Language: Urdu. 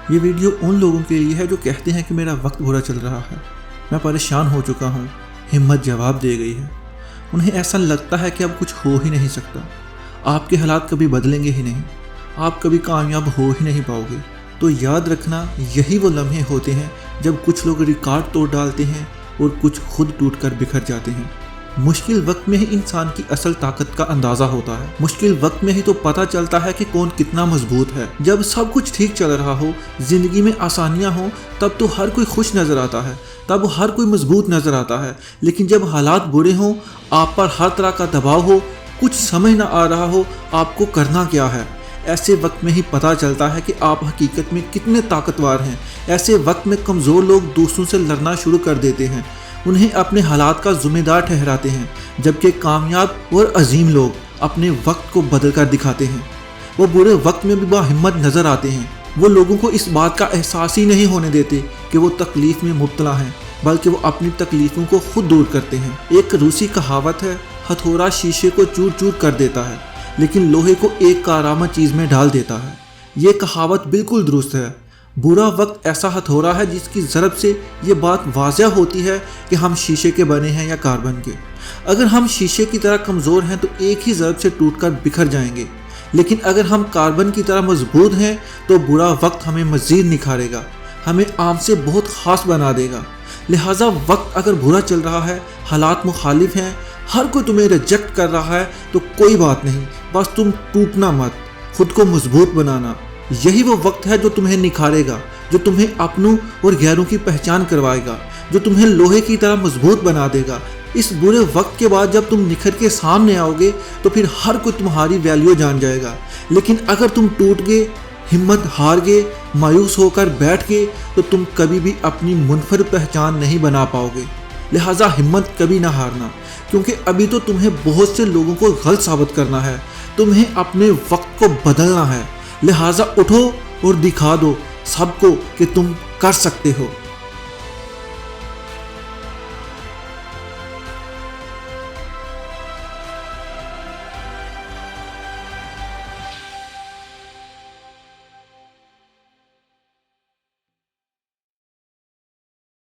یہ ویڈیو ان لوگوں کے لیے ہے جو کہتے ہیں کہ میرا وقت برا چل رہا ہے، میں پریشان ہو چکا ہوں۔ ہمت جواب دے گئی ہے۔ انہیں ایسا لگتا ہے کہ اب کچھ ہو ہی نہیں سکتا، آپ کے حالات کبھی بدلیں گے ہی نہیں، آپ کبھی کامیاب ہو ہی نہیں پاؤ گے۔ تو یاد رکھنا، یہی وہ لمحے ہوتے ہیں جب کچھ لوگ ریکارڈ توڑ ڈالتے ہیں اور کچھ خود ٹوٹ کر بکھر جاتے ہیں۔ مشکل وقت میں ہی انسان کی اصل طاقت کا اندازہ ہوتا ہے۔ مشکل وقت میں ہی تو پتہ چلتا ہے کہ کون کتنا مضبوط ہے۔ جب سب کچھ ٹھیک چل رہا ہو، زندگی میں آسانیاں ہوں، تب تو ہر کوئی خوش نظر آتا ہے، تب ہر کوئی مضبوط نظر آتا ہے۔ لیکن جب حالات برے ہوں، آپ پر ہر طرح کا دباؤ ہو، کچھ سمجھ نہ آ رہا ہو آپ کو کرنا کیا ہے، ایسے وقت میں ہی پتہ چلتا ہے کہ آپ حقیقت میں کتنے طاقتور ہیں۔ ایسے وقت میں کمزور لوگ دوسروں سے لڑنا شروع کر دیتے ہیں، انہیں اپنے حالات کا ذمہ دار ٹھہراتے ہیں، جبکہ کامیاب اور عظیم لوگ اپنے وقت کو بدل کر دکھاتے ہیں۔ وہ برے وقت میں بھی باہمت نظر آتے ہیں۔ وہ لوگوں کو اس بات کا احساس ہی نہیں ہونے دیتے کہ وہ تکلیف میں مبتلا ہیں، بلکہ وہ اپنی تکلیفوں کو خود دور کرتے ہیں۔ ایک روسی کہاوت ہے، ہتھوڑا شیشے کو چور چور کر دیتا ہے لیکن لوہے کو ایک کارآمد چیز میں ڈال دیتا ہے۔ یہ کہاوت بالکل درست ہے۔ برا وقت ایسا ہتھوڑا ہے جس کی ضرب سے یہ بات واضح ہوتی ہے کہ ہم شیشے کے بنے ہیں یا کاربن کے۔ اگر ہم شیشے کی طرح کمزور ہیں تو ایک ہی ضرب سے ٹوٹ کر بکھر جائیں گے، لیکن اگر ہم کاربن کی طرح مضبوط ہیں تو برا وقت ہمیں مزید نکھارے گا، ہمیں عام سے بہت خاص بنا دے گا۔ لہٰذا وقت اگر برا چل رہا ہے، حالات مخالف ہیں، ہر کوئی تمہیں ریجیکٹ کر رہا ہے، تو کوئی بات نہیں، بس تم ٹوٹنا مت، خود کو مضبوط بنانا۔ یہی وہ وقت ہے جو تمہیں نکھارے گا، جو تمہیں اپنوں اور غیروں کی پہچان کروائے گا، جو تمہیں لوہے کی طرح مضبوط بنا دے گا۔ اس برے وقت کے بعد جب تم نکھر کے سامنے آؤ گے تو پھر ہر کوئی تمہاری ویلیو جان جائے گا۔ لیکن اگر تم ٹوٹ گئے، ہمت ہار گئے، مایوس ہو کر بیٹھ گئے تو تم کبھی بھی اپنی منفرد پہچان نہیں بنا پاؤ گے۔ لہٰذا ہمت کبھی نہ ہارنا، کیونکہ ابھی تو تمہیں بہت سے لوگوں کو غلط ثابت کرنا ہے، تمہیں اپنے وقت کو بدلنا ہے۔ لہٰذا اٹھو اور دکھا دو سب کو کہ تم کر سکتے ہو۔